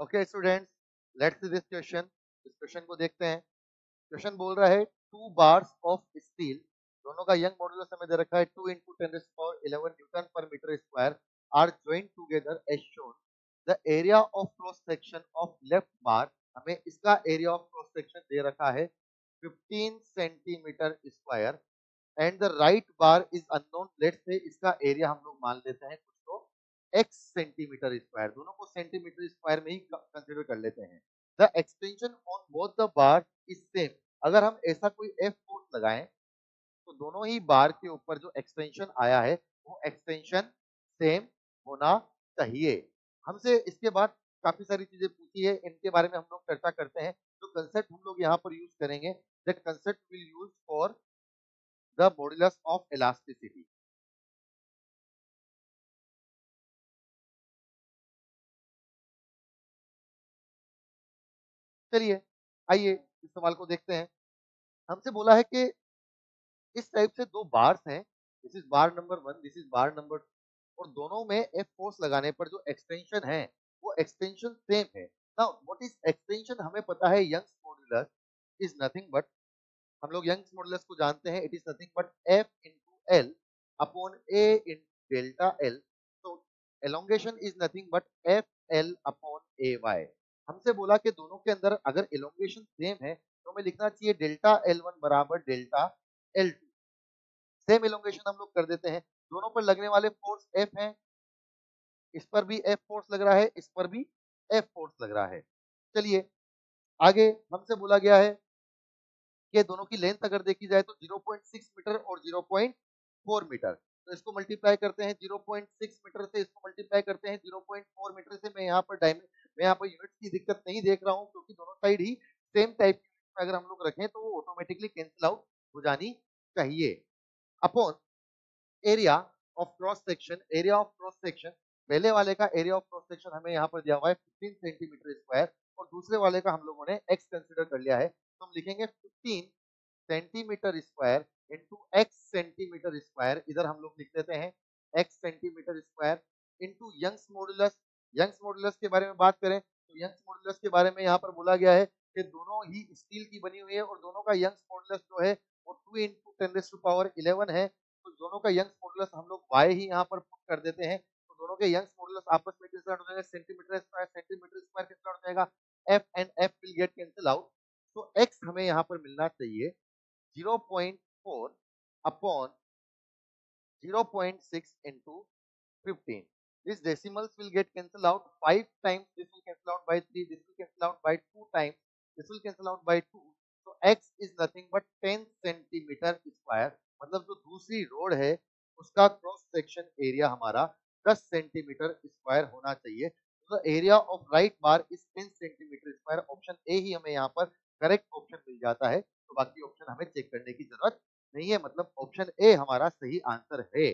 Okay students, let's see this question. इस question को देखते हैं। क्वेश्चन बोल रहा है टू बार्स ऑफ स्टील, दोनों का यंग मॉडुलस हमें दे रखा है 2 into 10⁻11 newton per metre square are joined together as shown. The area of cross section of left bar, हमें इसका एरिया ऑफ क्रॉस सेक्शन दे रखा है 15 centimetre square and the right bar is unknown. Let's say इसका area हम लोग मान लेते हैं कुछ तो x सेंटीमीटर स्क्वायर, दोनों को सेंटीमीटर स्क्वायर में ही कंसीडर कर लेते हैं। The extension on both the bar is same. अगर हम ऐसा कोई F फोर्स लगाएं तो दोनों ही बार के ऊपर जो एक्सटेंशन आया है वो एक्सटेंशन सेम होना चाहिए। हमसे इसके बाद काफी सारी चीजें पूछी है, इनके बारे में हम लोग चर्चा करते हैं। जो कंसेप्ट हम लोग यहाँ पर यूज करेंगे, that concept will use for the modulus of elasticity. चलिए आइए इस सवाल को देखते हैं। हमसे बोला है कि इस टाइप से दो बार्स हैं, this is bar number 1, this is bar number 2, और दोनों में एफ फोर्स लगाने पर जो एक्सटेंशन है वो एक्सटेंशन सेम है। नाउ व्हाट इज एक्सटेंशन, हमें पता है Young's modulus is nothing but, हम लोग यंग्स मॉडुलस को जानते हैं, it is nothing but F into L upon A in delta L. तो elongation is nothing but F L upon A Y. हमसे बोला कि दोनों के अंदर अगर एलोंगेशन सेम है तो हमें लिखना चाहिए डेल्टा एल वन बराबर delta L two. Same elongation हम लोग कर देते हैं। दोनों पर लगने वाले फोर्स एफ हैं, इस पर भी एफ फोर्स लग रहा है, इस पर भी एफ फोर्स लग रहा है। चलिए आगे हमसे बोला गया है कि दोनों की लेंथ अगर देखी जाए तो 0.6 मीटर और 0.4 मीटर। तो इसको मल्टीप्लाई करते हैं 0.6 मीटर से, इसको मल्टीप्लाई करते हैं 0.4 मीटर से। मैं यहाँ पर यूनिट्स की दिक्कत नहीं देख रहा हूँ क्योंकि दोनों साइड ही सेम टाइप की अगर हम लोग रखें तो वो ऑटोमेटिकली कैंसिल आउट हो जानी चाहिए। Upon area of cross section, area of cross section, पहले वाले का एरिया ऑफ क्रॉस सेक्शन हमें यहाँ पर दिया हुआ है 15 सेंटीमीटर स्क्वायर और दूसरे वाले का हम लोगों ने x कंसीडर कर लिया है, तो हम लिखेंगे 15 centimetre square into x centimetre square. इधर हम लोग लिख देते हैं x centimetre square into Young's modulus. Young's modulus के बारे में बात करें तो यंग्स मॉडुलस के बारे में यहाँ पर बोला गया है कि दोनों ही स्टील की बनी हुई है और दोनों का यंग्स मॉडुलस जो है वो 2 इंटू 10⁻11 है। तो दोनों का यंग्स मॉडुलस हम लोग y ही यहाँ पर पुट कर देते हैं। तो दोनों के यंग्स मॉडुलस आपस में कैंसिल आउट हो जाएगा, सेंटीमीटर स्क्वायर कैंसिल आउट हो जाएगा, f and f will get cancel out. तो x हमें यहाँ पर मिलना चाहिए 0.4 upon 0.6 into 15. These decimals will get cancelled out 5 times. This will cancel out by 3. This will cancel out by 2 times. This will cancel out by 2. So x is nothing but 10 centimetre square. मतलब जो दूसरी road है उसका cross section area हमारा 10 centimetre square होना चाहिए। तो the area of right bar is 10 centimetre square. Option A ही हमें यहाँ पर करेक्ट ऑप्शन मिल जाता है। तो बाकी ऑप्शन हमें चेक करने की जरूरत नहीं है, मतलब ऑप्शन ए हमारा सही आंसर है।